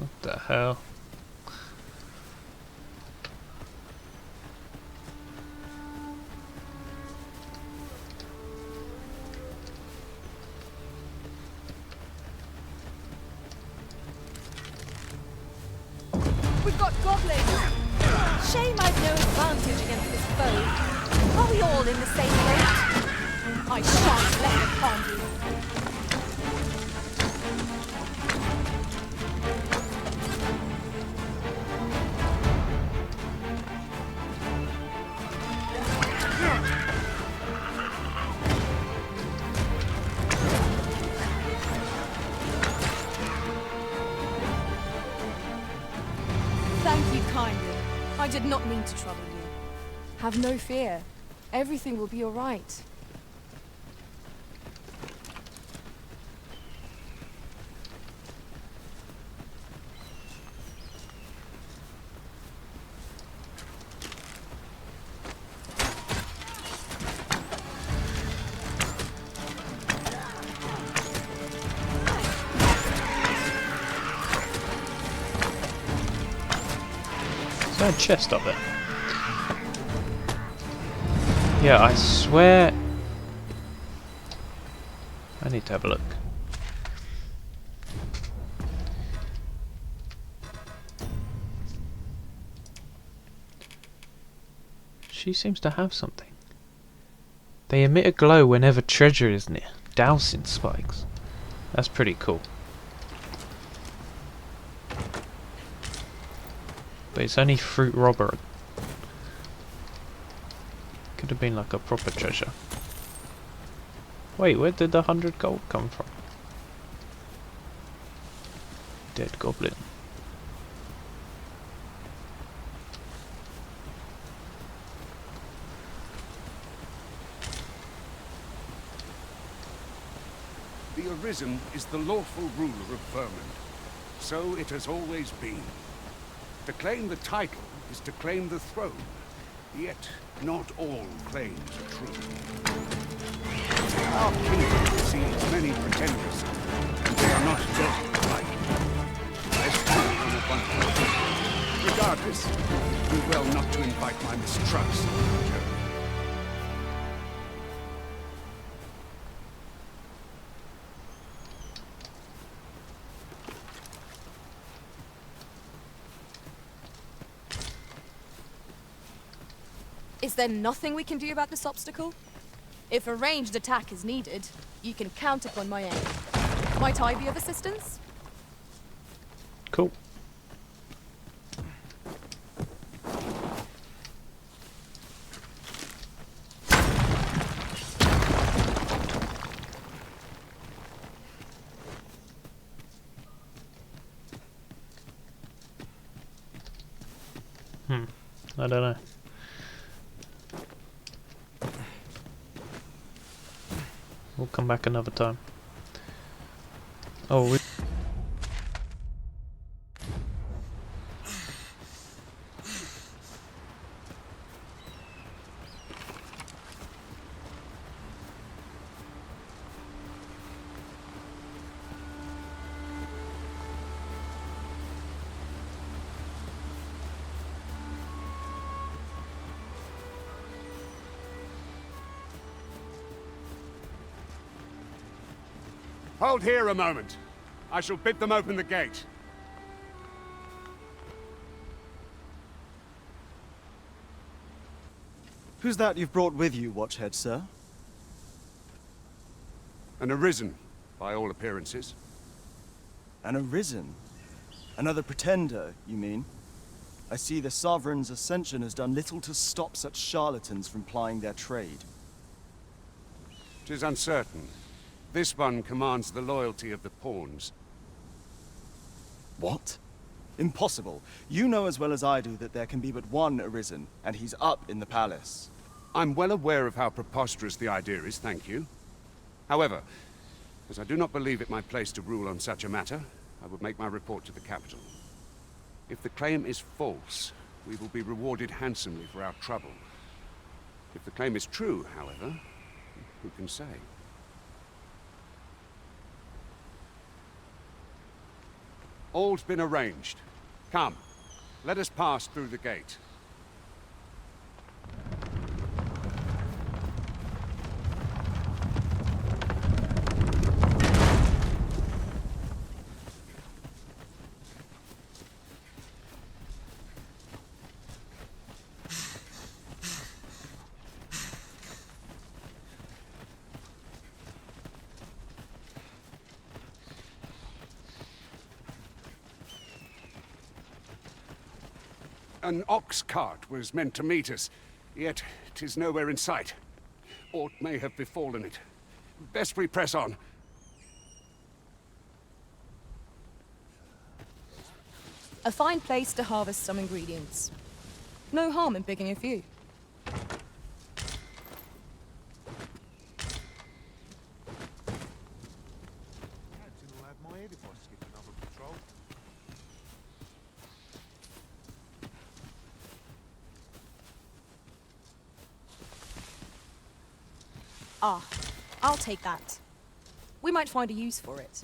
What the hell? We've got goblins! Shame I've no advantage against this foe. Are we all in the same boat? I shan't let them harm you. Thank you kindly. I did not mean to trouble you. Have no fear. Everything will be all right. Is there a chest up there? Yeah, I swear... I need to have a look. She seems to have something. They emit a glow whenever treasure is near. Dowsing spikes. That's pretty cool. But it's only fruit robber. Could have been like a proper treasure. Wait, where did the 100 gold come from? Dead goblin. The Arisen is the lawful ruler of Vermund. So it has always been. To claim the title is to claim the throne. Yet, not all claims are true. Our kingdom sees many pretenders, and they are not dead right. Less true than at one point. Regardless, do well not to invite my mistrust. Is there nothing we can do about this obstacle? If a ranged attack is needed, you can count upon my aid. Might I be of assistance? Cool. I don't know. We'll come back another time. Oh, Hold here a moment. I shall bid them open the gate. Who's that you've brought with you, Watchhead, sir? An Arisen, by all appearances. An Arisen? Another pretender, you mean? I see the Sovereign's ascension has done little to stop such charlatans from plying their trade. 'Tis uncertain. This one commands the loyalty of the pawns. What? Impossible. You know as well as I do that there can be but one Arisen, and he's up in the palace. I'm well aware of how preposterous the idea is, thank you. However, as I do not believe it my place to rule on such a matter, I would make my report to the capital. If the claim is false, we will be rewarded handsomely for our trouble. If the claim is true, however, who can say? All's been arranged. Come, let us pass through the gate. An ox cart was meant to meet us, yet 'tis nowhere in sight. Aught may have befallen it. Best we press on. A fine place to harvest some ingredients. No harm in picking a few. Ah, I'll take that. We might find a use for it.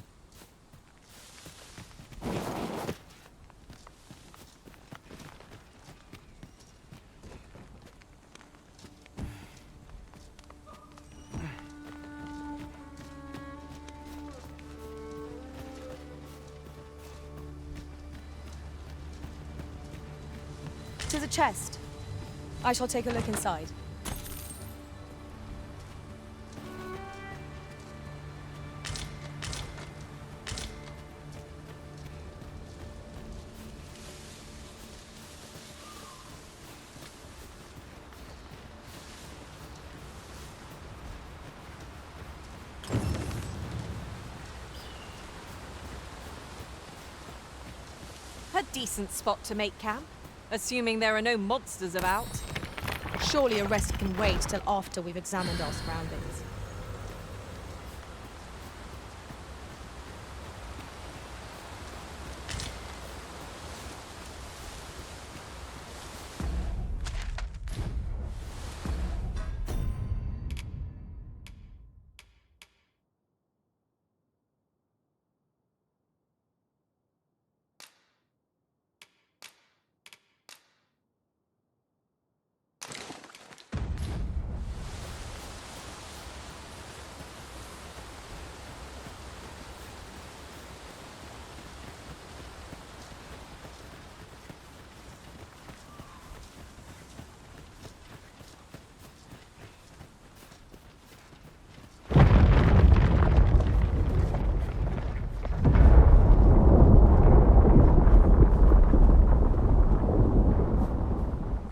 To the chest. I shall take a look inside. A decent spot to make camp, assuming there are no monsters about. Surely a rest can wait till after we've examined our surroundings.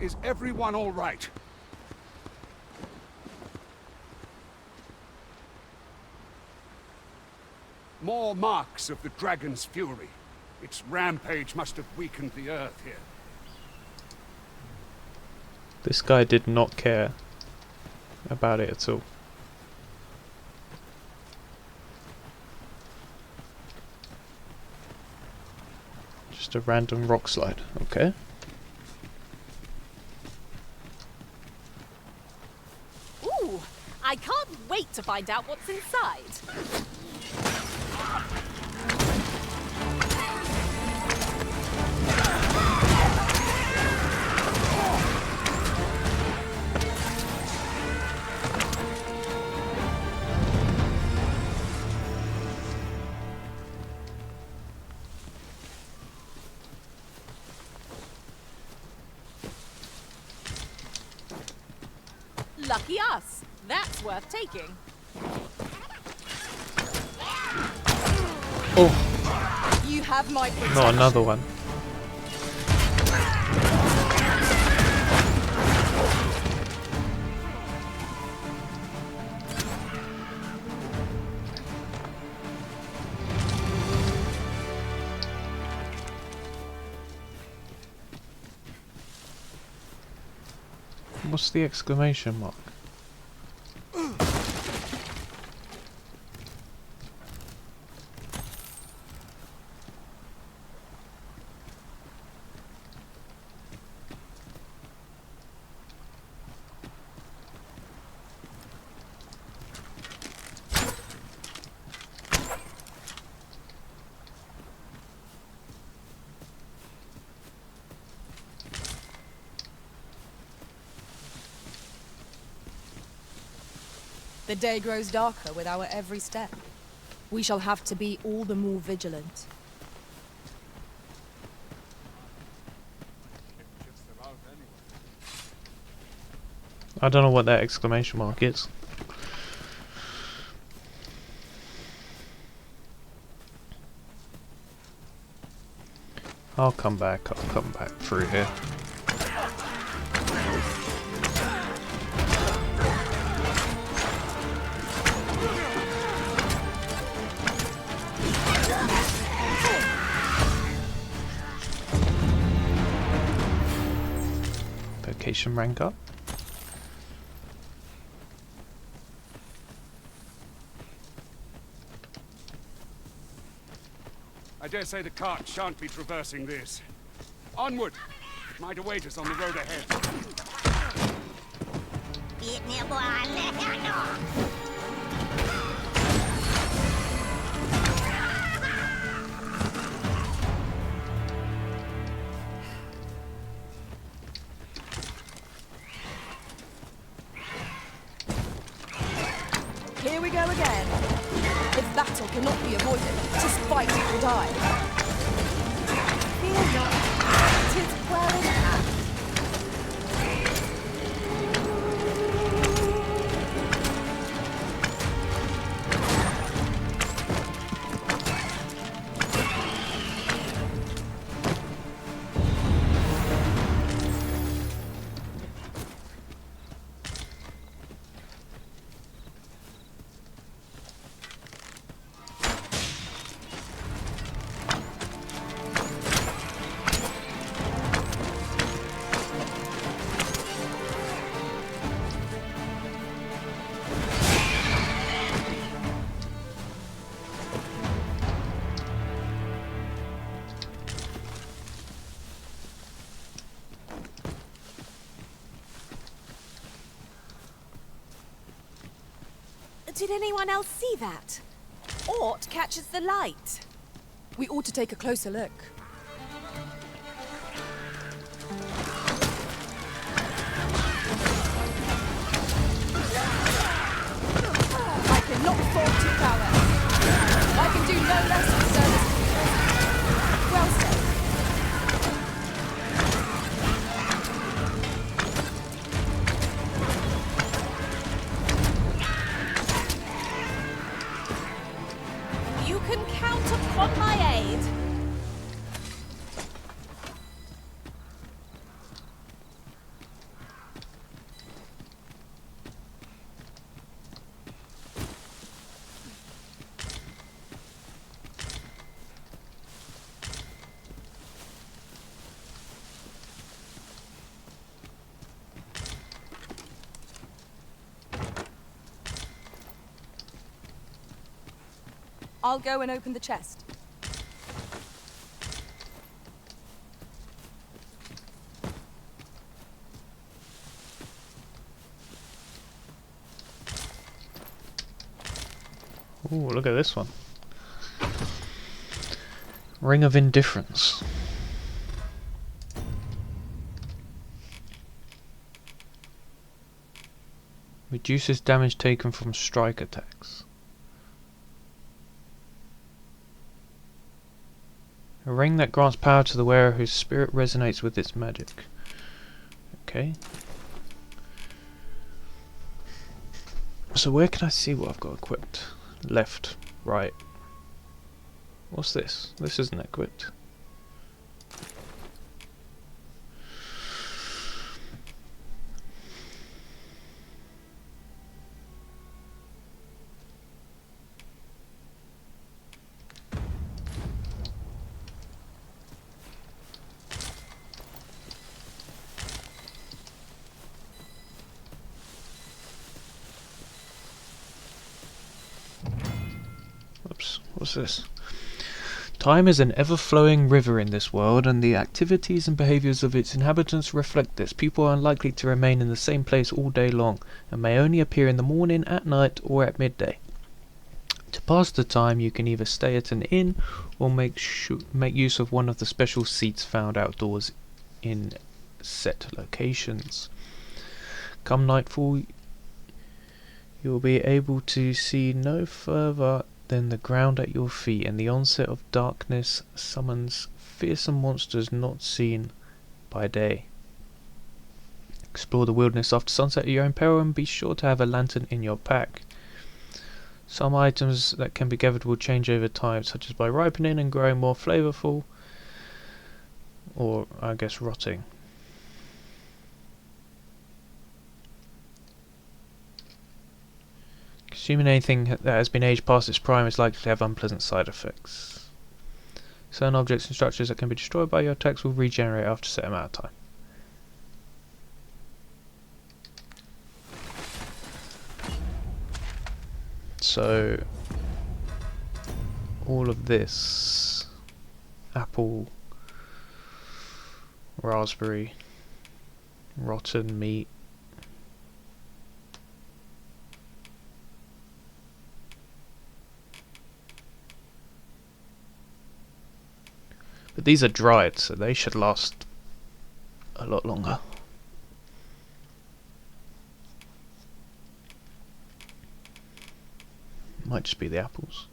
Is everyone all right? More marks of the dragon's fury. Its rampage must have weakened the earth here. This guy did not care about it at all. Just a random rock slide, okay. Ooh, I can't wait to find out what's inside. Lucky us. That's worth taking. Oh, You have my protection. not another one. What's the exclamation mark? The day grows darker with our every step. We shall have to be all the more vigilant. I don't know what that exclamation mark is. I'll come back through here. Vocation rank up. I dare say the cart shan't be traversing this. Onward! Might await us on the road ahead. Here we go again. If battle cannot be avoided, 'tis fight or die. Fear not, 'tis well in hand. Did anyone else see that? Aught catches the light. We ought to take a closer look. I cannot fault your power. I can do no less in service to you. Well said. You can count upon my aid. I'll go and open the chest. Ooh, look at this one. Ring of Indifference. Reduces damage taken from strike attacks. A ring that grants power to the wearer whose spirit resonates with its magic. Okay. So where can I see what I've got equipped? Left, right. What's this? This isn't equipped. Oops, what's this? Time is an ever-flowing river in this world, and the activities and behaviours of its inhabitants reflect this. People are unlikely to remain in the same place all day long, and may only appear in the morning, at night, or at midday. To pass the time, you can either stay at an inn, or make use of one of the special seats found outdoors in set locations. Come nightfall, You will be able to see no further than the ground at your feet, and the onset of darkness summons fearsome monsters not seen by day. Explore the wilderness after sunset at your own peril, and be sure to have a lantern in your pack. Some items that can be gathered will change over time, such as by ripening and growing more flavourful, or I guess rotting. Consuming anything that has been aged past its prime is likely to have unpleasant side effects. Certain objects and structures that can be destroyed by your attacks will regenerate after a set amount of time. So, all of this, apple, raspberry, rotten meat, but these are dried, so they should last a lot longer. Might just be the apples.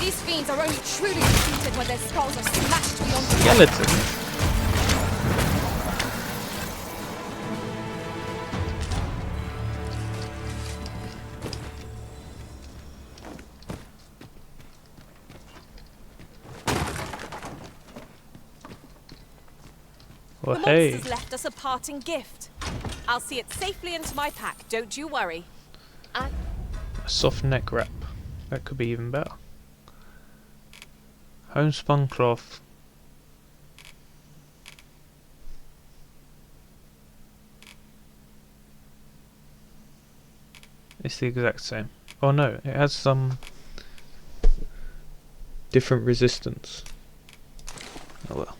These fiends are only truly defeated when their skulls are smashed beyond the Skeleton. Well, The hey, monsters left us a parting gift. I'll see it safely into my pack, don't you worry. a soft neck wrap. That could be even better. Homespun cloth. It's the exact same. Oh no, it has some different resistance. Oh well.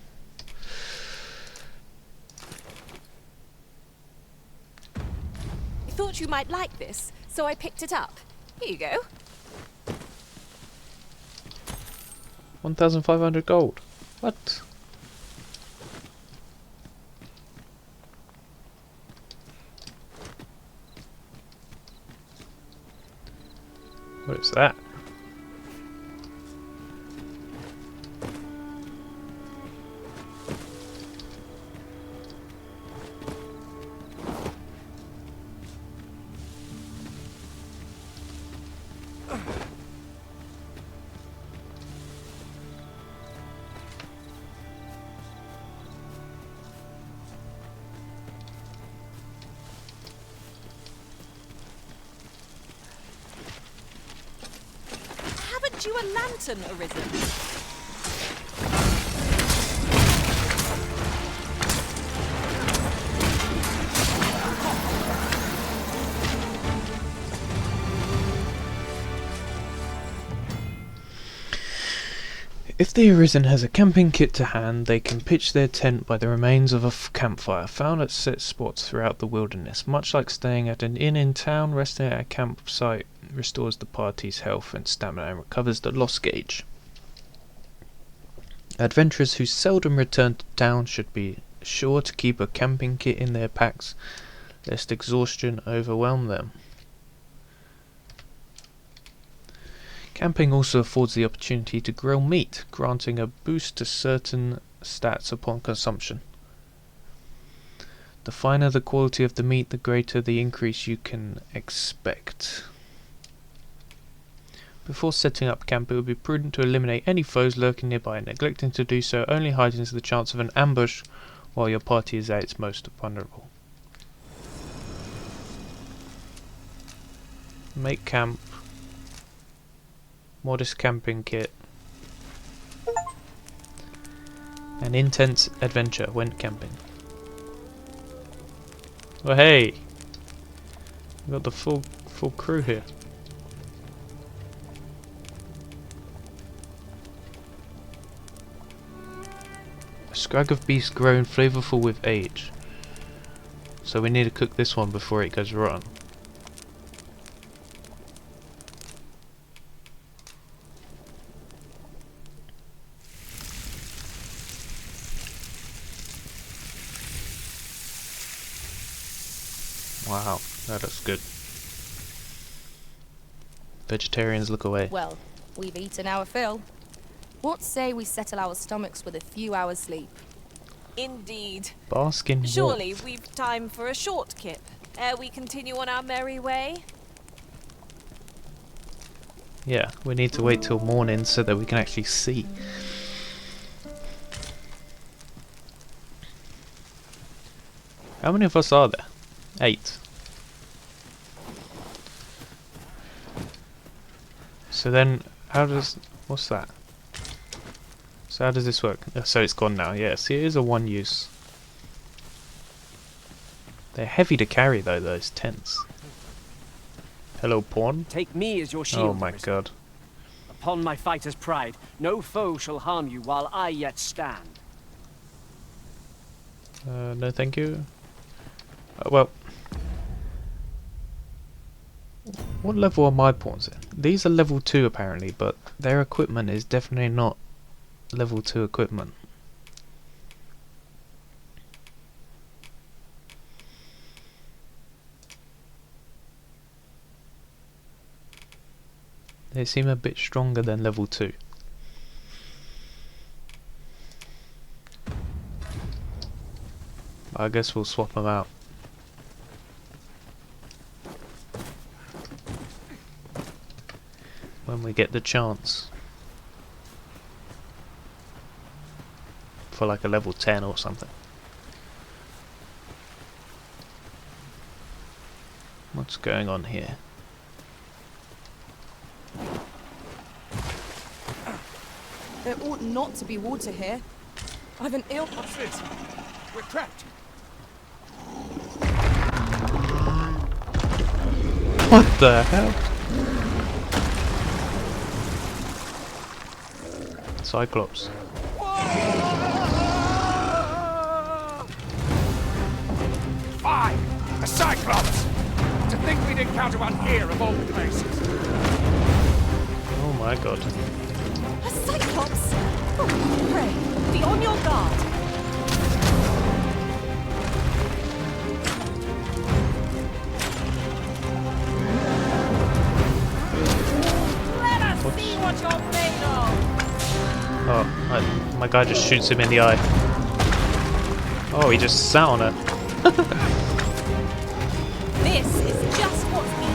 I thought you might like this, so I picked it up. Here you go. 1,500 gold. What? What is that? Haven't you a lantern arisen? If the Arisen has a camping kit to hand, they can pitch their tent by the remains of a campfire found at set spots throughout the wilderness. Much like staying at an inn in town, resting at a campsite restores the party's health and stamina and recovers the loss gauge. Adventurers who seldom return to town should be sure to keep a camping kit in their packs, lest exhaustion overwhelm them. Camping also affords the opportunity to grill meat, granting a boost to certain stats upon consumption. The finer the quality of the meat, the greater the increase you can expect. Before setting up camp, it would be prudent to eliminate any foes lurking nearby. Neglecting to do so only heightens the chance of an ambush while your party is at its most vulnerable. Make camp. Modest camping kit. An intense adventure went camping. Oh hey! We got the full crew here. A scrag of beast grown flavourful with age. So we need to cook this one before it goes rotten. Wow, that looks good. Vegetarians look away. Well, we've eaten our fill. What say we settle our stomachs with a few hours sleep? Indeed. Bask in Surely warmth. we've time for a short kip, ere we continue on our merry way. Yeah, we need to wait till morning so that we can actually see. How many of us are there? 8. So then, what's that? So how does this work? So it's gone now, yeah. See, it is a one use. They're heavy to carry though, those tents. Hello, pawn. Take me as your shield. Oh my Arisen. god. Upon my fighter's pride, no foe shall harm you while I yet stand. No thank you. Well, what level are my pawns in? These are level 2 apparently, but their equipment is definitely not level 2 equipment. They seem a bit stronger than level 2. I guess we'll swap them out. When we get the chance. For like a level 10 or something. What's going on here? There ought not to be water here. I've an ill... What's this? We're trapped. What the hell? Cyclops. Fine! A Cyclops! To think we'd encounter one here of all places. Oh my god. A Cyclops! Oh, pray, be on your guard. Let us see what you're made of! Oh, my guy just shoots him in the eye. Oh, he just sat on her. This is just what's needed.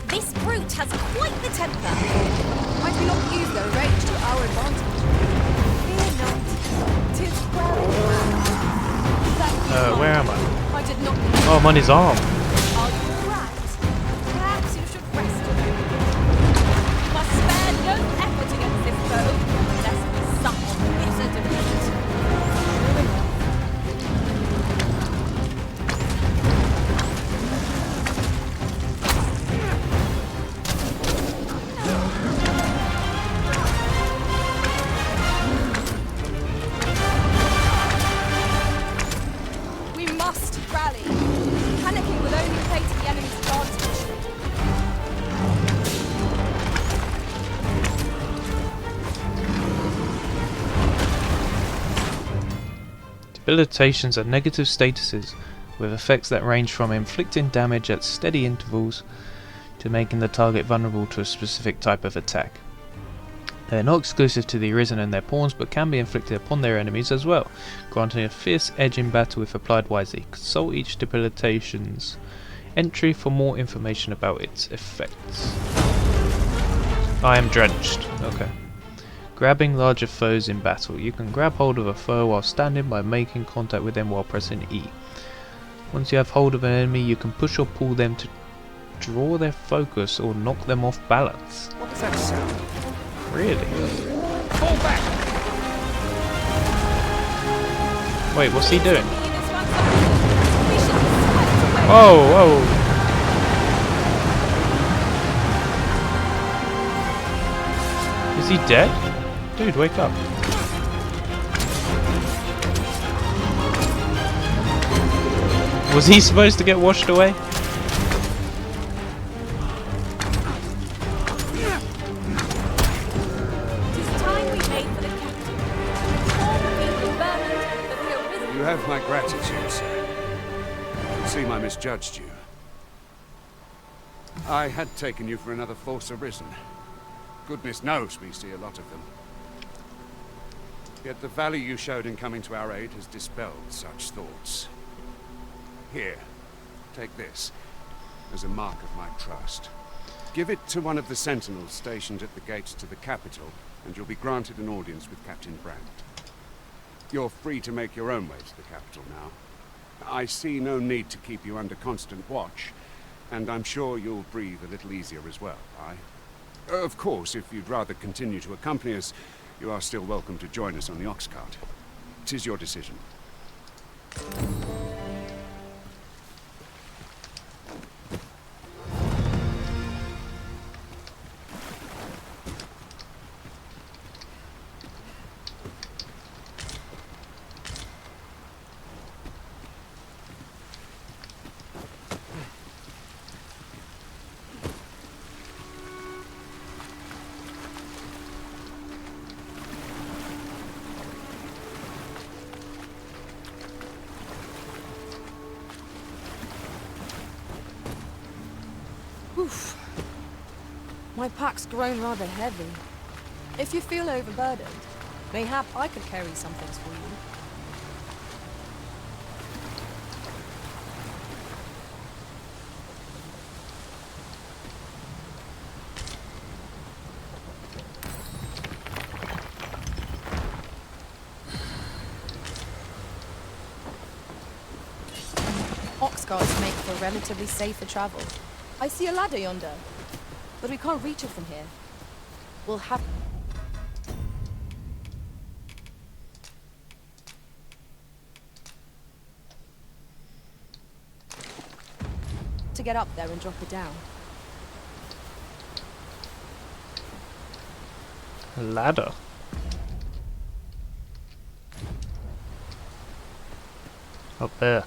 This brute has quite the temper. Might we not use their rage to our advantage? Fear not. 'Tis well. Where am I? I did not... Oh, I'm on his arm. Are you alright? Perhaps you should rest a bit. You must spare no effort against this foe, lest we suffer bitter defeat. We must rally. Panicking will only play to the enemy's advantage. Debilitations are negative statuses with effects that range from inflicting damage at steady intervals to making the target vulnerable to a specific type of attack. They are not exclusive to the Arisen and their pawns, but can be inflicted upon their enemies as well, granting a fierce edge in battle if applied wisely. Consult each debilitation's entry for more information about its effects. I am drenched. Okay. Grabbing larger foes in battle. You can grab hold of a foe while standing by making contact with them while pressing E. Once you have hold of an enemy, you can push or pull them to draw their focus or knock them off balance. What does that sound? Really? Fall back! Wait, what's he doing? This one's up. We should be swept away. Whoa, whoa! Is he dead? Dude, wake up. Was he supposed to get washed away? It is time we made for the capital. All the people of Vermont, but the arisen. You have my gratitude, sir. It would seem I misjudged you. I had taken you for another Force Arisen. Goodness knows we see a lot of them. Yet the value you showed in coming to our aid has dispelled such thoughts. Here, take this, as a mark of my trust. Give it to one of the sentinels stationed at the gates to the capital, and you'll be granted an audience with Captain Brandt. You're free to make your own way to the capital now. I see no need to keep you under constant watch, and I'm sure you'll breathe a little easier as well, aye? Of course, if you'd rather continue to accompany us, you are still welcome to join us on the ox cart. 'Tis your decision. Oof. My pack's grown rather heavy. If you feel overburdened, mayhap I could carry some things for you. Ox carts make for relatively safer travel. I see a ladder yonder, but we can't reach it from here. We'll have to get up there and drop it down. A ladder. Up there.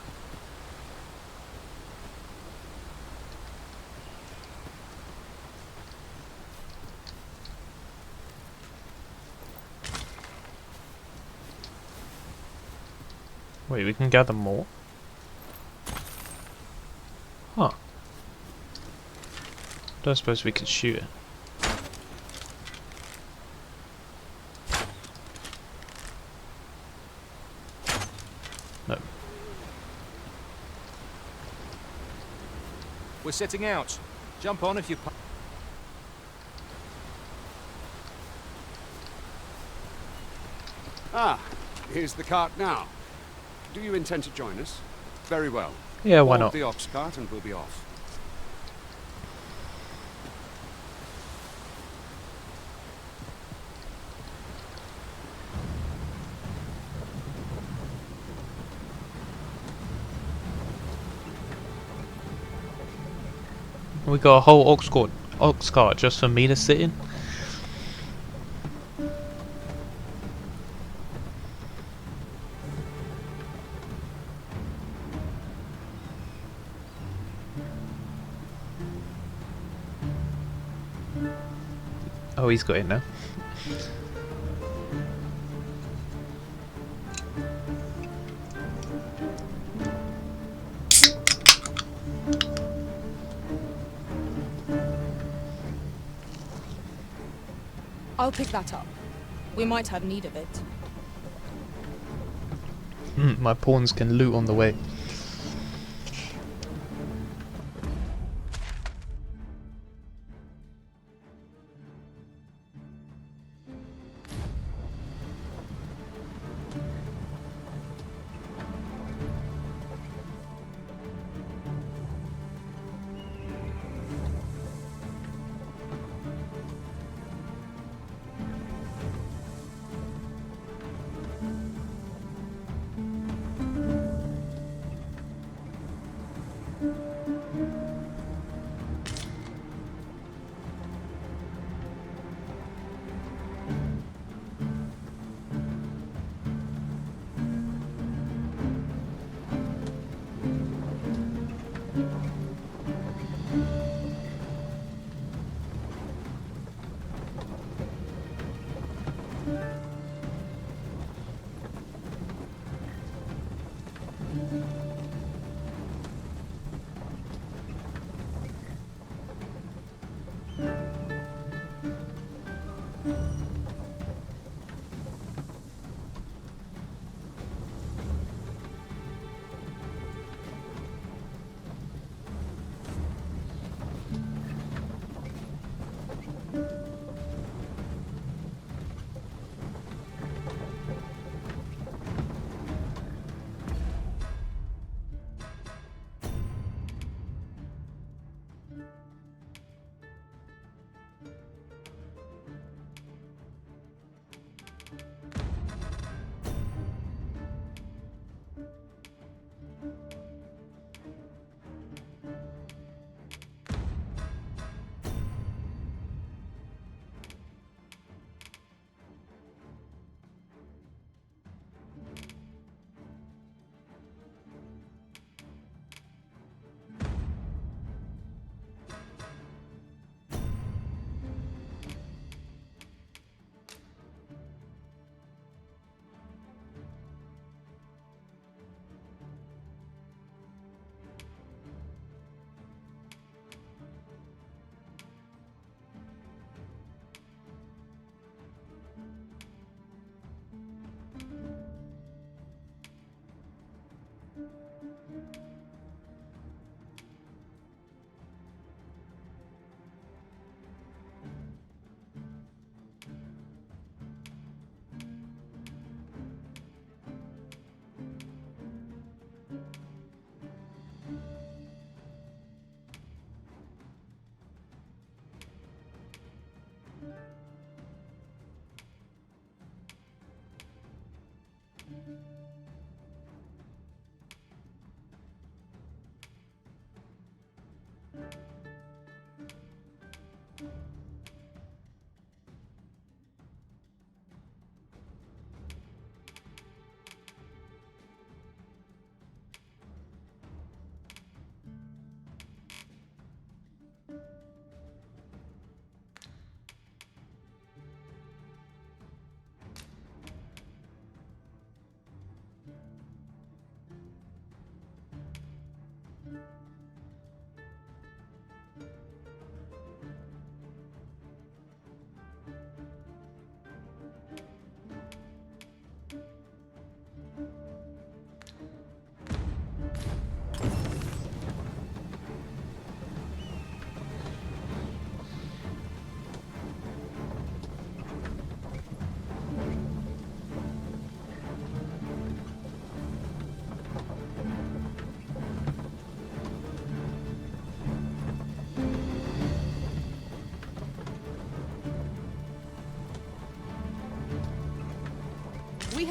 Wait, we can gather more? Huh. Don't suppose we could shoot it. No. We're setting out. Jump on if you... Ah, here's the cart now. Do you intend to join us? Very well. Yeah, why Board not? the ox cart and we'll be off. We got a whole ox cart just for me to sit in? Oh, he's got in now. I'll pick that up. We might have need of it. My pawns can loot on the way.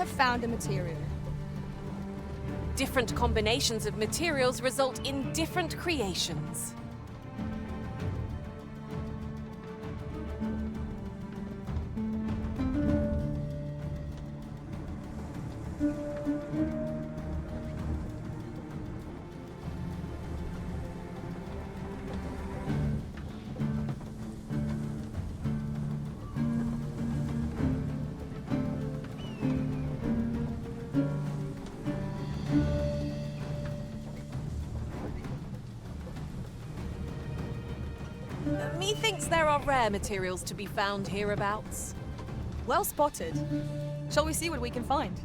have found a material. Different combinations of materials result in different creations. Methinks there are rare materials to be found hereabouts. Well spotted. Shall we see what we can find?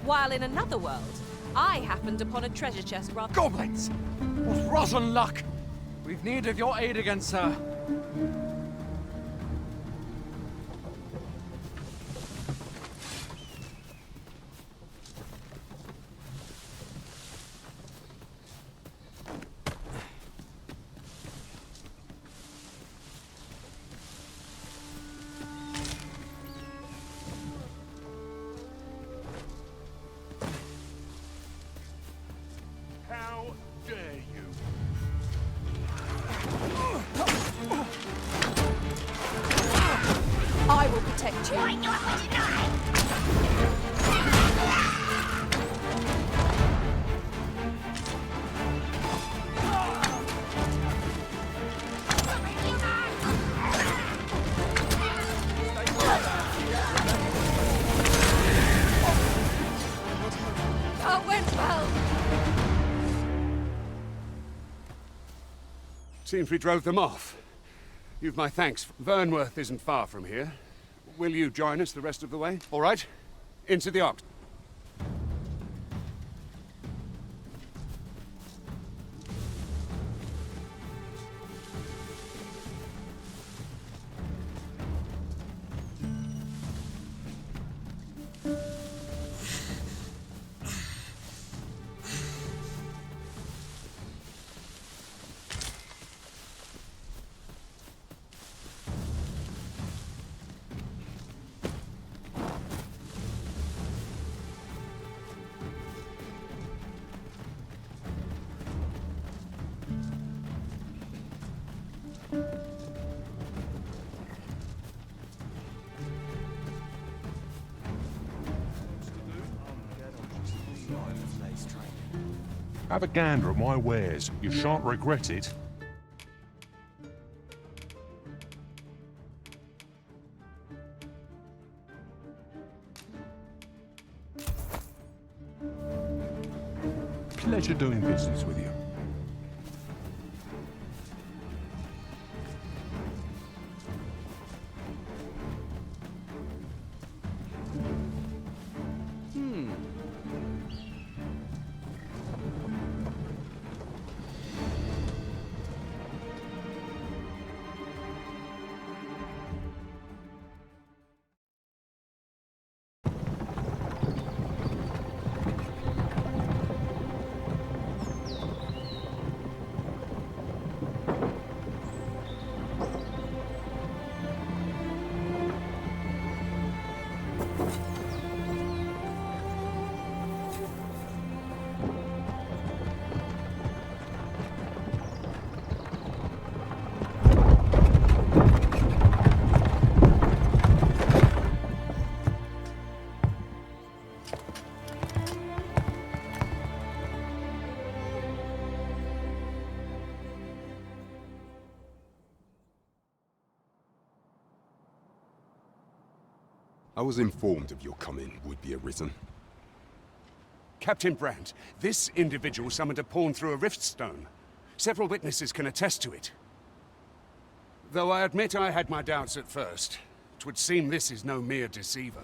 While in another world, I happened upon a treasure chest rather... Goblins! What rotten luck! We've need of your aid again, sir. How dare you? I will protect you. That went well! Seems we drove them off. You've my thanks. Vernworth isn't far from here. Will you join us the rest of the way? All right? Into the ox. Have a gander at my wares. You shan't regret it. Pleasure doing business with you. I was informed of your coming, would-be Arisen. Captain Brandt, this individual summoned a pawn through a rift stone. Several witnesses can attest to it. Though I admit I had my doubts at first. 'Twould seem this is no mere deceiver.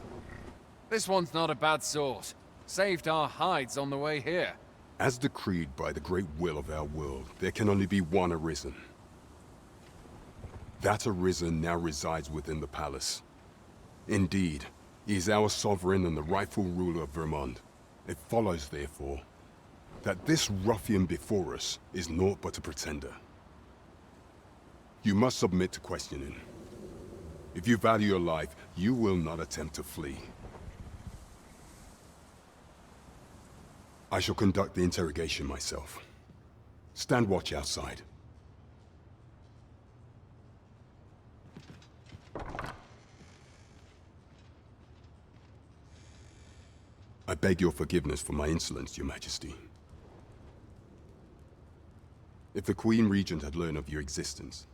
This one's not a bad sort. Saved our hides on the way here. As decreed by the great will of our world, there can only be one Arisen. That Arisen now resides within the palace. Indeed, he is our sovereign and the rightful ruler of Vermont. It follows, therefore, that this ruffian before us is naught but a pretender. You must submit to questioning. If you value your life, you will not attempt to flee. I shall conduct the interrogation myself. Stand watch outside. I beg your forgiveness for my insolence, Your Majesty. If the Queen Regent had learned of your existence,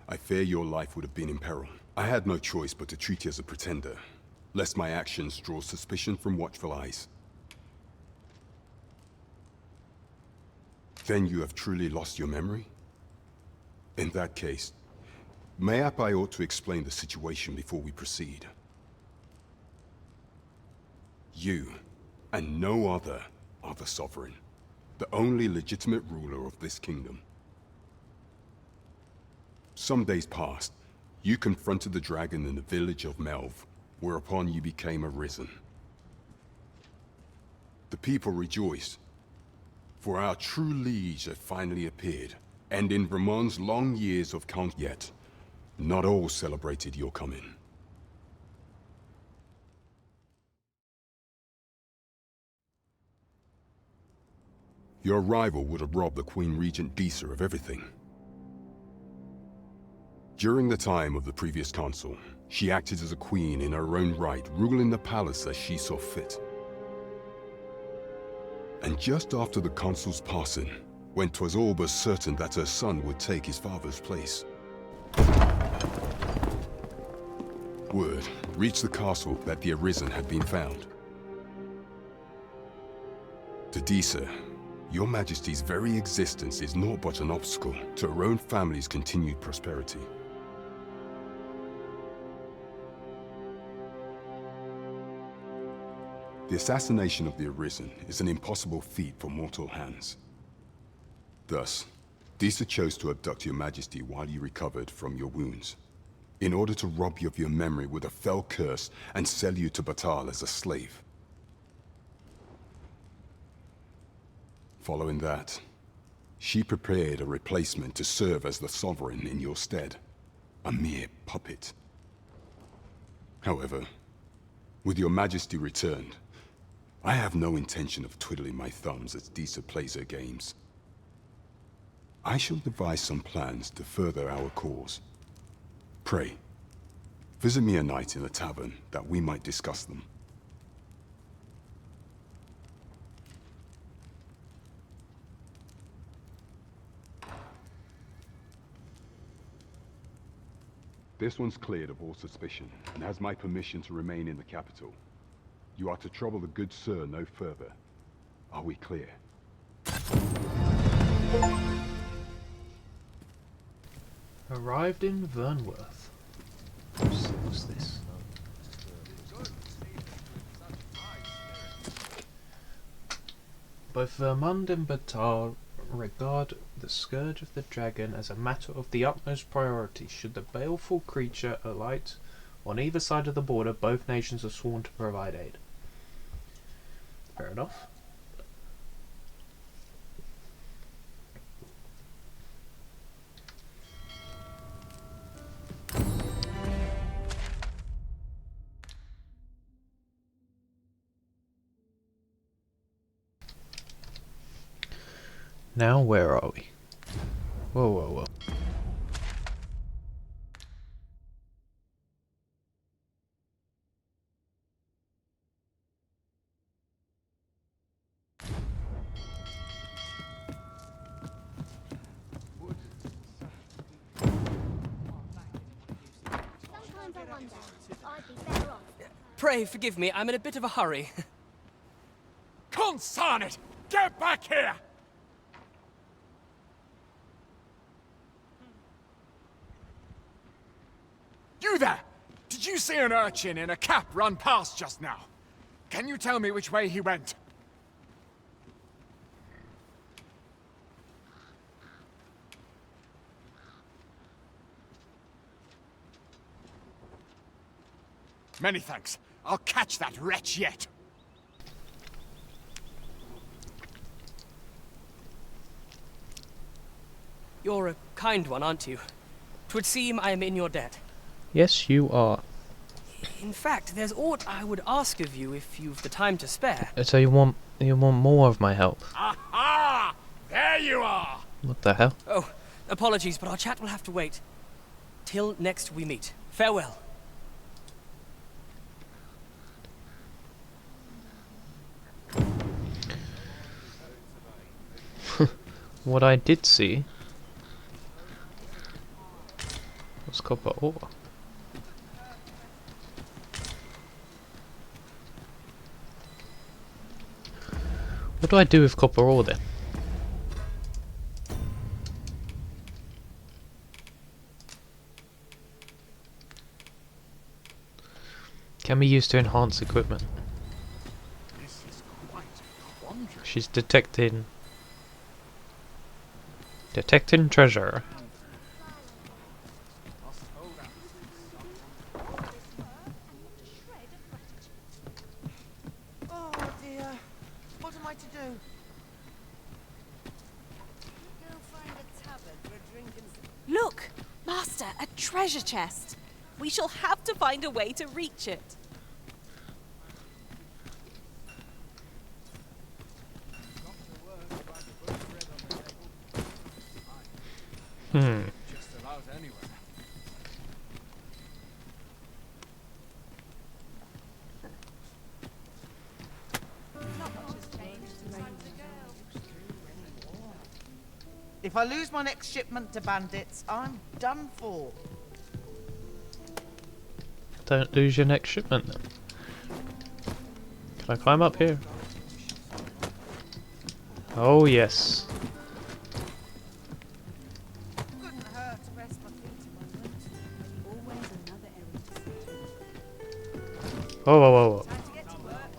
I fear your life would have been in peril. I had no choice but to treat you as a pretender, lest my actions draw suspicion from watchful eyes. Then you have truly lost your memory? In that case, mayhap I ought to explain the situation before we proceed. You, and no other, are the sovereign, the only legitimate ruler of this kingdom. Some days past, you confronted the dragon in the village of Melv, whereupon you became Arisen. The people rejoiced, for our true liege had finally appeared, and in Vermont's long years of yet, not all celebrated your coming. Your arrival would have robbed the Queen Regent Disa of everything. During the time of the previous consul, she acted as a queen in her own right, ruling the palace as she saw fit. And just after the consul's passing, when 'twas all but certain that her son would take his father's place, word reached the castle that the Arisen had been found. To Disa, Your Majesty's very existence is naught but an obstacle to her own family's continued prosperity. The assassination of the Arisen is an impossible feat for mortal hands. Thus, Disa chose to abduct Your Majesty while you recovered from your wounds, in order to rob you of your memory with a fell curse and sell you to Batal as a slave. Following that, she prepared a replacement to serve as the sovereign in your stead, a mere puppet. However, with Your Majesty returned, I have no intention of twiddling my thumbs as Disa plays her games. I shall devise some plans to further our cause. Pray, visit me a night in the tavern that we might discuss them. This one's cleared of all suspicion, and has my permission to remain in the capital. You are to trouble the good sir no further. Are we clear? Arrived in Vernworth. What's this? Both Vermund and Batar regard the Scourge of the Dragon as a matter of the utmost priority. Should the baleful creature alight on either side of the border, both nations are sworn to provide aid. Fair enough. Now where are we? Whoa, whoa, whoa. Sometimes I wonder if I'd be better off. Pray forgive me, I'm in a bit of a hurry. Consarn it! Get back here! You there! Did you see an urchin in a cap run past just now? Can you tell me which way he went? Many thanks. I'll catch that wretch yet. You're a kind one, aren't you? 'Twould seem I am in your debt. Yes, you are. In fact, there's aught I would ask of you if you've the time to spare. So you want more of my help? Aha! There you are! What the hell? Oh, apologies, but our chat will have to wait. Till next we meet. Farewell. What I did see was copper ore. What do I do with copper ore then? Can be used to enhance equipment. This is quite a quandary. She's detecting treasure. Oh dear, what am I to do? Go find a tavern for a drink and... Look! Master, a treasure chest! We shall have to find a way to reach it. Just about anywhere. If I lose my next shipment to bandits, I'm done for. Don't lose your next shipment then. Can I climb up here? Oh yes. Couldn't hurt to rest my feet a moment. Always another errand to settle. Whoa, whoa, whoa, whoa. Time to get to work.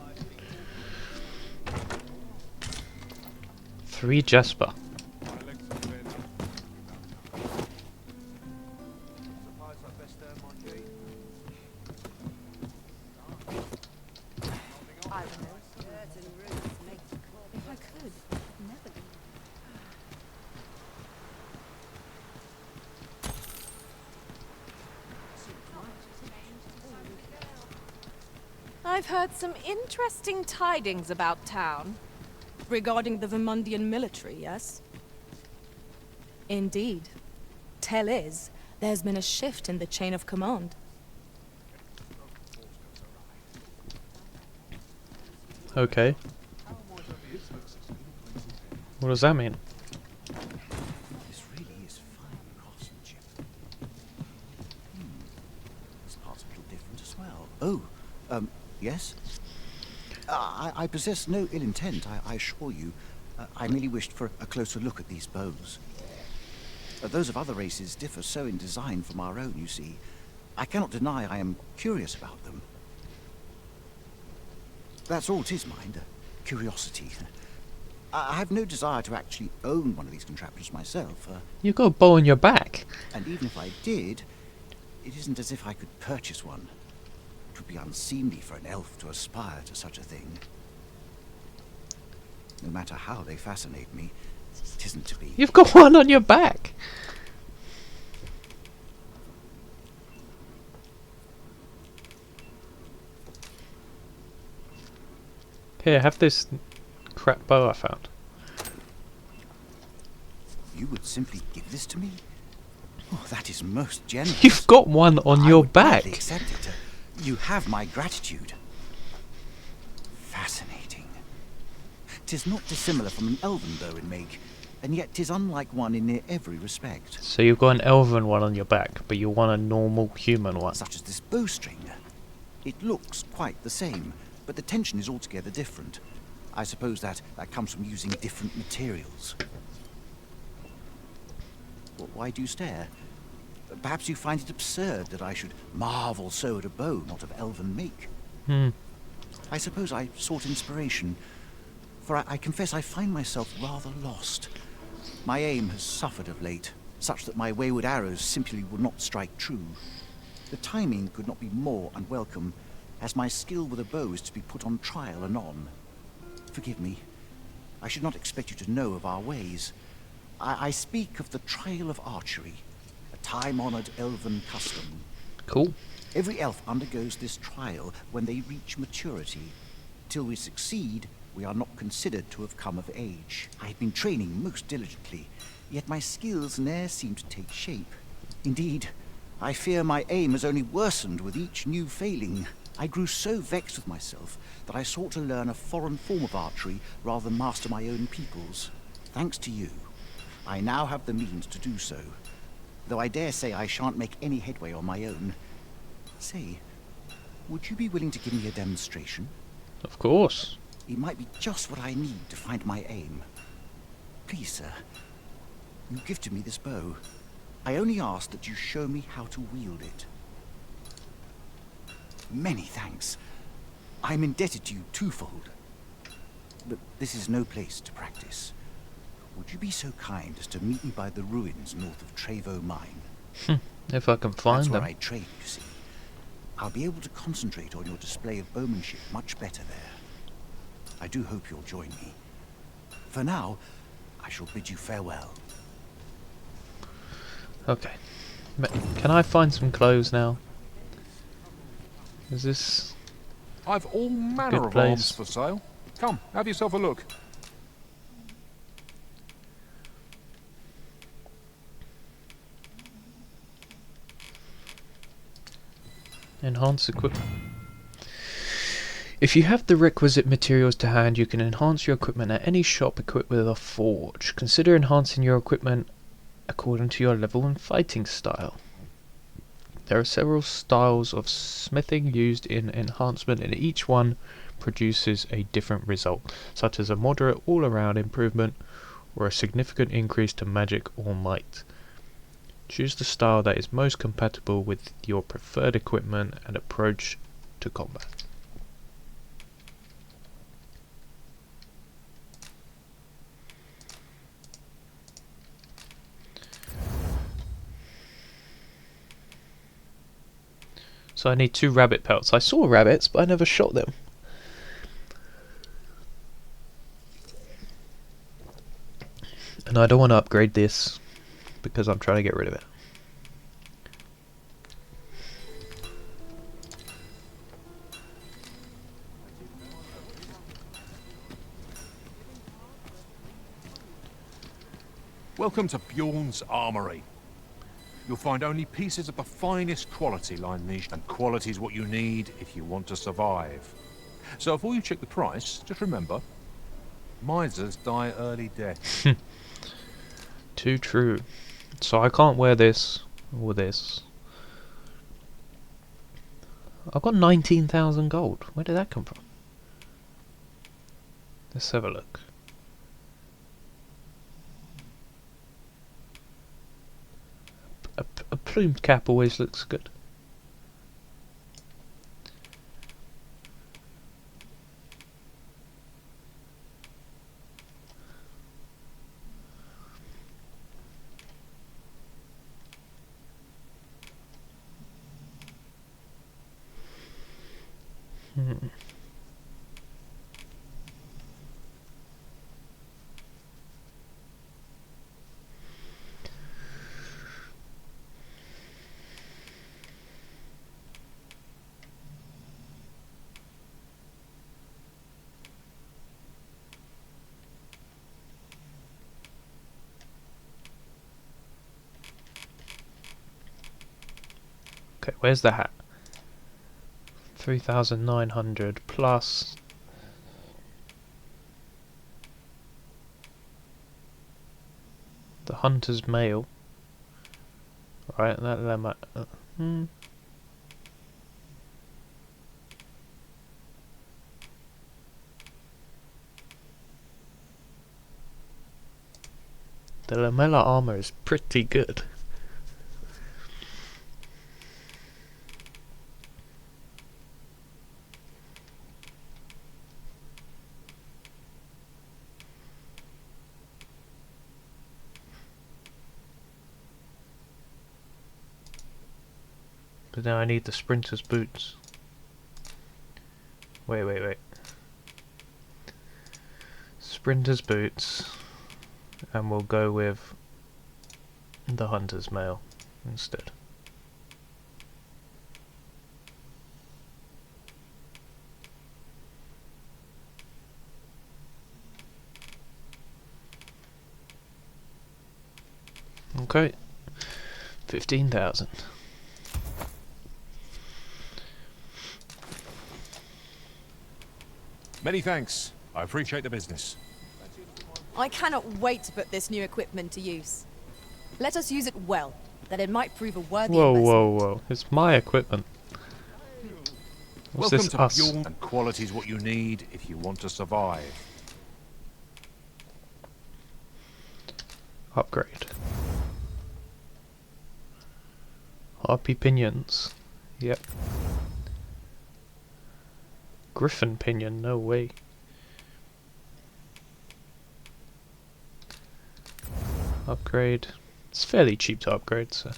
3 Jasper. I don't know. Certain routes make you call. If I could, I'd never leave. I've heard some interesting tidings about town. Regarding the Vermundian military, yes? Indeed. Tell is, there's been a shift in the chain of command. Okay. What does that mean? This really is fine craftsmanship. This part's a little different as well. Oh, yes? I possess no ill intent, I assure you. I merely wished for a closer look at these bows. Those of other races differ so in design from our own, you see. I cannot deny I am curious about them. That's all 'tis, mind, curiosity. I have no desire to actually own one of these contraptions myself. You've got a bow on your back. And even if I did, it isn't as if I could purchase one. It would be unseemly for an elf to aspire to such a thing. No matter how they fascinate me, it isn't to be. You've got one on your back. Here, have this crap bow I found. you would simply give this to me? Oh, that is most generous. You've got one on I your would gladly back. accept it. You have my gratitude. Fascinating. 'Tis not dissimilar from an elven bow in make, and yet 'tis unlike one in near every respect. So you've got an elven one on your back, but you want a normal human one. Such as this bowstring. It looks quite the same, but the tension is altogether different. I suppose that comes from using different materials. Why do you stare? Perhaps you find it absurd that I should marvel so at a bow not of elven make. I suppose I sought inspiration, for I confess I find myself rather lost. My aim has suffered of late, such that my wayward arrows simply will not strike true. The timing could not be more unwelcome, as my skill with a bow is to be put on trial anon. Forgive me. I should not expect you to know of our ways. I speak of the trial of archery, a time-honored elven custom. Cool. Every elf undergoes this trial when they reach maturity. Till we succeed, we are not considered to have come of age. I have been training most diligently, yet my skills ne'er seem to take shape. Indeed, I fear my aim has only worsened with each new failing. I grew so vexed with myself that I sought to learn a foreign form of archery rather than master my own people's. Thanks to you, I now have the means to do so, though I dare say I shan't make any headway on my own. Say, would you be willing to give me a demonstration? Of course. It might be just what I need to find my aim. Please, sir, you gifted me this bow. I only ask that you show me how to wield it. Many thanks. I'm indebted to you twofold. But this is no place to practice. Would you be so kind as to meet me by the ruins north of Trevo Mine? If I can find That's them. where I train, you see. I'll be able to concentrate on your display of bowmanship much better there. I do hope you'll join me. For now, I shall bid you farewell. Okay. Can I find some clothes now? Is this... I've all manner of place. arms for sale. Come, have yourself a look. Enhance equipment. If you have the requisite materials to hand, you can enhance your equipment at any shop equipped with a forge. Consider enhancing your equipment according to your level and fighting style. There are several styles of smithing used in enhancement, and each one produces a different result, such as a moderate all-around improvement or a significant increase to magic or might. Choose the style that is most compatible with your preferred equipment and approach to combat. So I need 2 rabbit pelts. I saw rabbits, but I never shot them. And I don't want to upgrade this because I'm trying to get rid of it. Welcome to Bjorn's Armory. You'll find only pieces of the finest quality line these, and quality's what you need if you want to survive. So before you check the price, just remember, misers die early death. Too true. So I can't wear this or this. I've got 19,000 gold. Where did that come from? Let's have a look. A plumed cap always looks good. Okay, where's the hat? 3,900 plus. The hunter's mail. Right, that might. The lamella armor is pretty good. But now I need the sprinter's boots. Wait. Sprinter's boots. And we'll go with the hunter's mail instead. Okay. 15,000. Many thanks. I appreciate the business. I cannot wait to put this new equipment to use. Let us use it well, that it might prove a worthy investment. Whoa. It's my equipment. What's Welcome this to us? Bjorn, and quality's what you need if you want to survive. Upgrade. Harpy pinions. Yep. Griffin pinion, no way. Upgrade. It's fairly cheap to upgrade, so.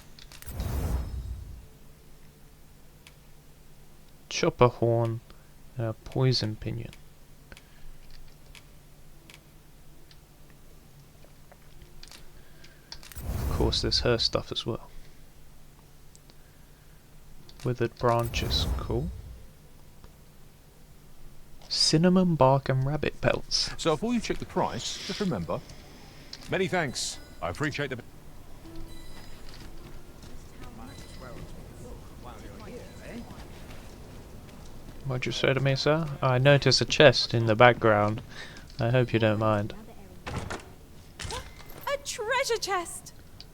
Chopper horn. Poison pinion. Of course, there's her stuff as well. Withered branches, cool. Cinnamon bark and rabbit pelts. So before you check the price, just remember. Many thanks. I appreciate the. What'd you say to me, sir? I notice a chest in the background. I hope you don't mind. A treasure chest!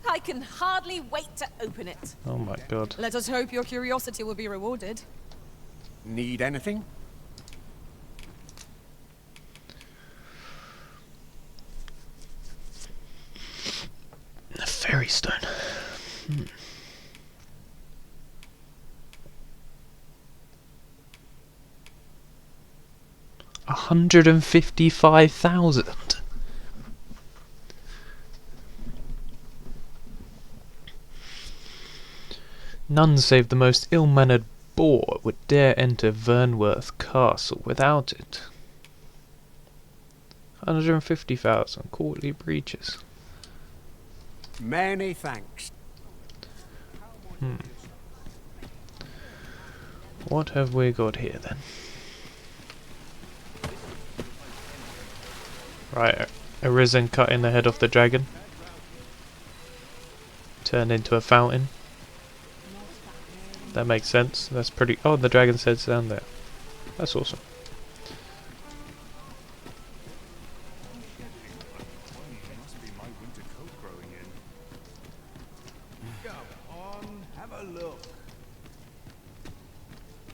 I can hardly wait to open it. Oh my god. Let us hope your curiosity will be rewarded. Need anything? A fairy stone. 155,000. None save the most ill-mannered boor would dare enter Vernworth Castle without it. 150,000 courtly breaches. Many thanks. What have we got here then? Right, Arisen cutting the head off the dragon. Turned into a fountain. That makes sense. That's pretty... Oh, the dragon's head's down there. That's awesome.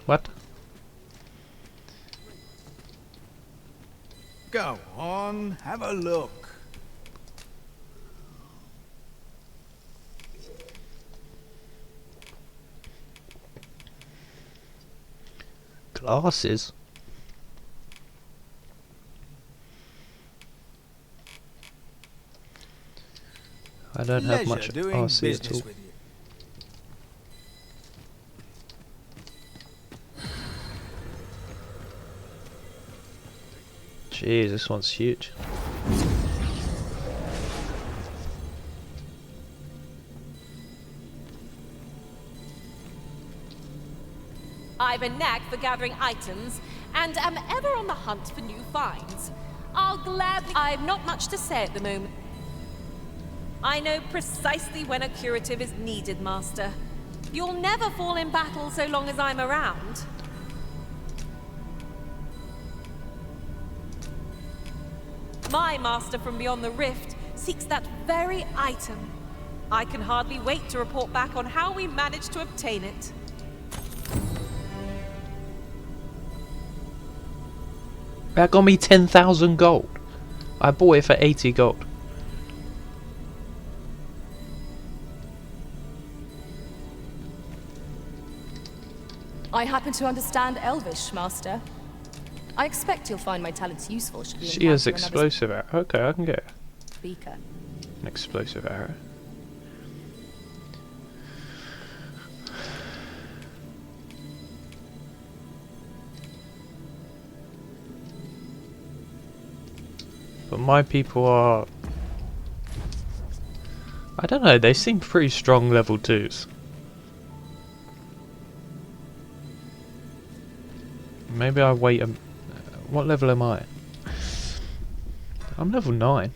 What? Go on, have a look. Glasses? I don't have much RC at all. Jeez, this one's huge. I've a knack for gathering items, and am ever on the hunt for new finds. I'll gladly... I've not much to say at the moment. I know precisely when a curative is needed, Master. You'll never fall in battle so long as I'm around. My master from beyond the rift seeks that very item. I can hardly wait to report back on how we managed to obtain it. That got me 10,000 gold. I bought it for 80 gold. I happen to understand Elvish, Master. I expect you'll find my talents useful should we She has encounter another explosive arrow. Okay, I can get speaker. an explosive arrow. But my people are... I don't know, they seem pretty strong level 2s. Maybe I wait a... What level am I? I'm level 9.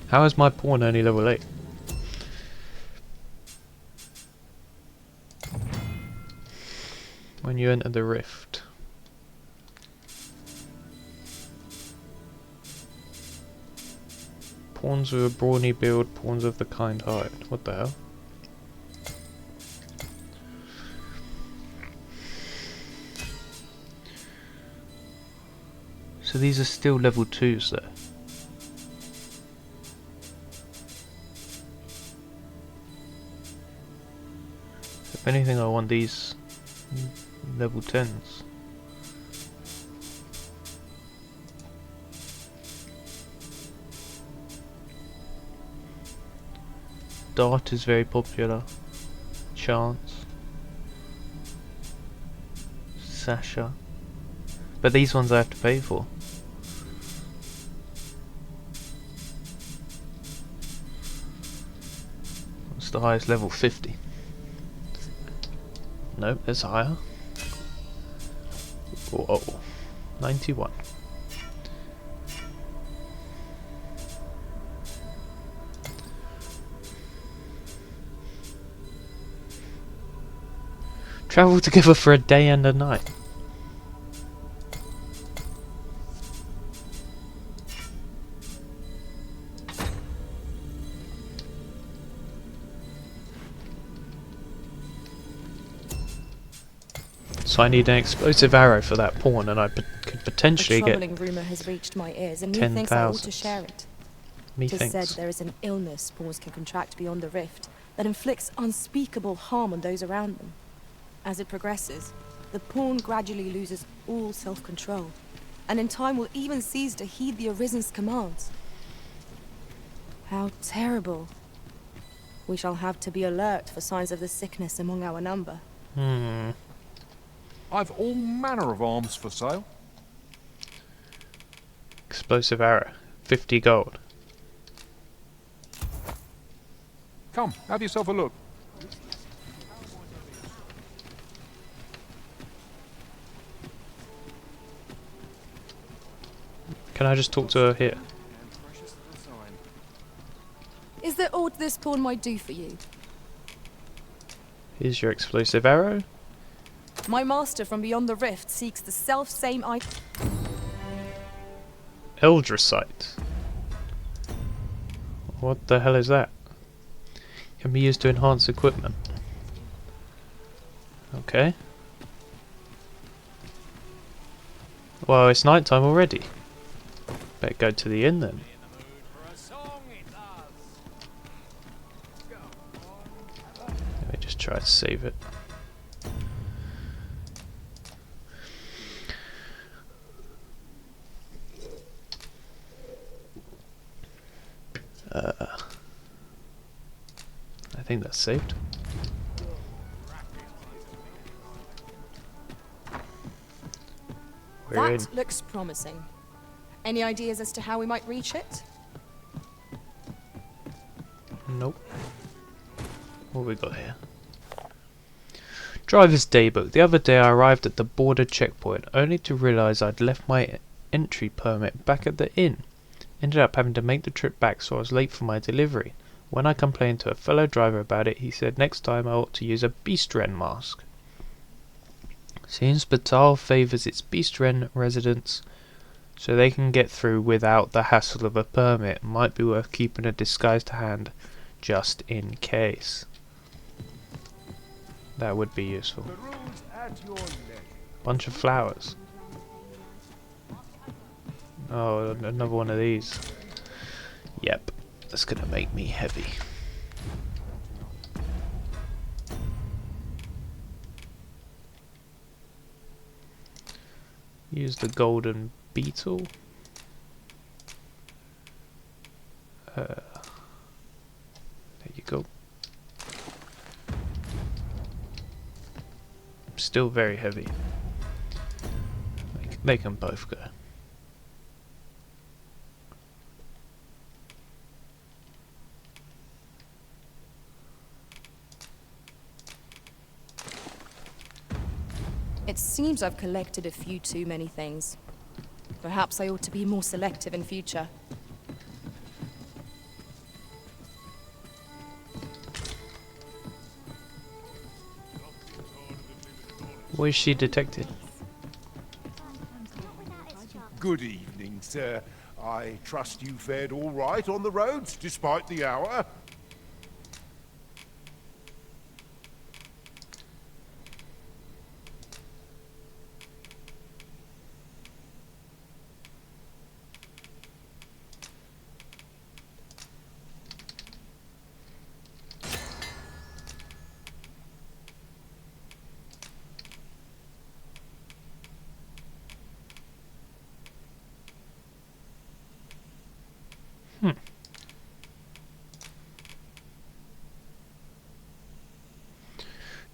How is my pawn only level 8? When you enter the rift. Pawns with a brawny build, pawns of the kind hide. What the hell? So these are still level 2s there. If anything, I want these level 10s. Dart is very popular. Chance. Sasha. But these ones I have to pay for. What's the highest level? 50. Nope, there's higher. Whoa. 91. Travel together for a day and a night. So I need an explosive arrow for that pawn, and I could potentially A get troubling rumor has reached my ears, and methinks I ought to share it. It is said there is an illness pawns can contract beyond the rift that inflicts unspeakable harm on those around them. As it progresses, the pawn gradually loses all self-control, and in time will even cease to heed the Arisen's commands. How terrible. We shall have to be alert for signs of the sickness among our number. I've all manner of arms for sale. explosive arrow. 50 gold. Come, have yourself a look. Can I just talk to her here? Is there aught this pawn might do for you? Here's your explosive arrow. My master from beyond the rift seeks the self-same item. Eldrasite. What the hell is that? Can be used to enhance equipment. Okay. Well, it's night time already. Better go to the inn then. Let me just try to save it. I think that's saved. We're in. That looks promising. Any ideas as to how we might reach it? Nope. What we got here? Driver's daybook. The other day I arrived at the border checkpoint only to realise I'd left my entry permit back at the inn. Ended up having to make the trip back, so I was late for my delivery. When I complained to a fellow driver about it, he said next time I ought to use a beast-wren mask. Seems Batal favours its beast-wren residents so they can get through without the hassle of a permit. Might be worth keeping a disguised hand just in case. That would be useful. Bunch of flowers. Oh, another one of these. Yep, that's gonna make me heavy. Use the golden beetle. There you go. Still very heavy. They can both go. It seems I've collected a few too many things. Perhaps I ought to be more selective in future. Was she detected? Good evening, sir. I trust you fared all right on the roads, despite the hour?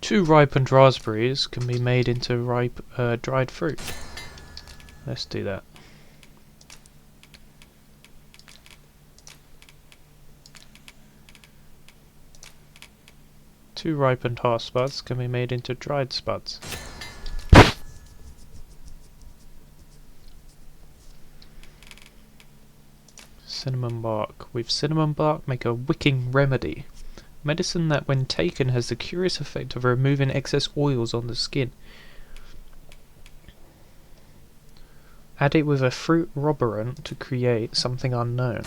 Two ripened raspberries can be made into dried fruit. Let's do that. Two ripened half spuds can be made into dried spuds. Cinnamon bark. With cinnamon bark, make a wicking remedy. Medicine that, when taken, has the curious effect of removing excess oils on the skin. Add it with a fruit roborant to create something unknown.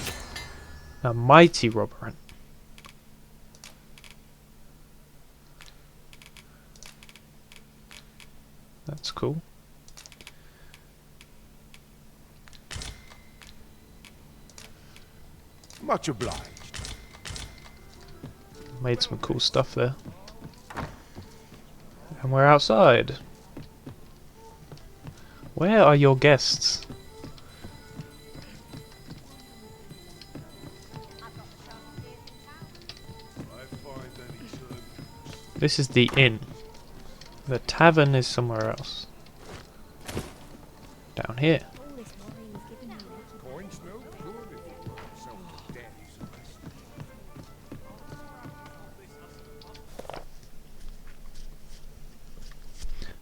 A mighty roborant. That's cool. Much obliged. Made some cool stuff there. And we're outside. Where are your guests? This is the inn. The tavern is somewhere else. Down here.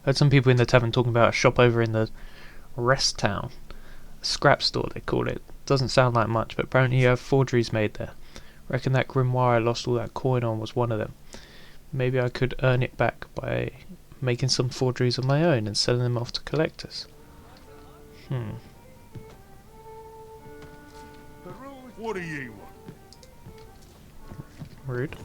Heard some people in the tavern talking about a shop over in the rest town. A scrap store they call it. Doesn't sound like much, but apparently you have forgeries made there. Reckon that grimoire I lost all that coin on was one of them. Maybe I could earn it back by making some forgeries of my own and selling them off to collectors. What do you want? Rude.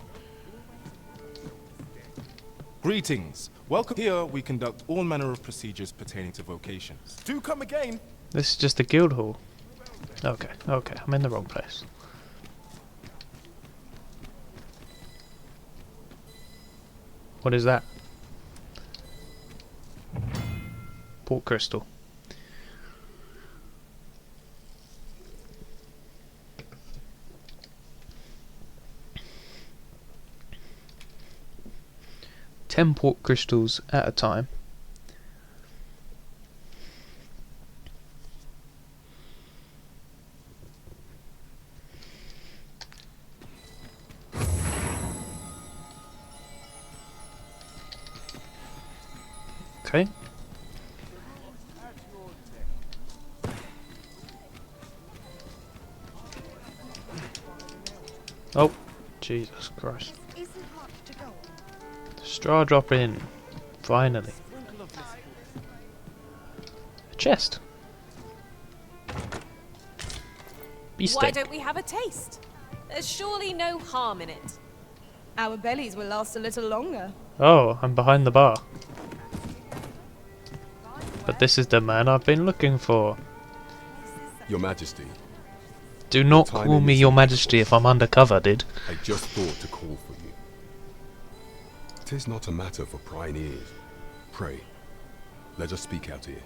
Greetings. Welcome. Here we conduct all manner of procedures pertaining to vocations. Do come again. This is just a guild hall. Okay, I'm in the wrong place. What is that? Port crystal. Ten port crystals at a time. Okay. Oh, Jesus Christ. Straw drop in. Finally. A chest. Beefsteak. Why don't we have a taste? There's surely no harm in it. Our bellies will last a little longer. Oh, I'm behind the bar. But this is the man I've been looking for. Your Majesty. Do not call me Your Majesty if I'm undercover, dude. I just thought to call for you. 'Tis not a matter for prying ears. Pray, let us speak out here.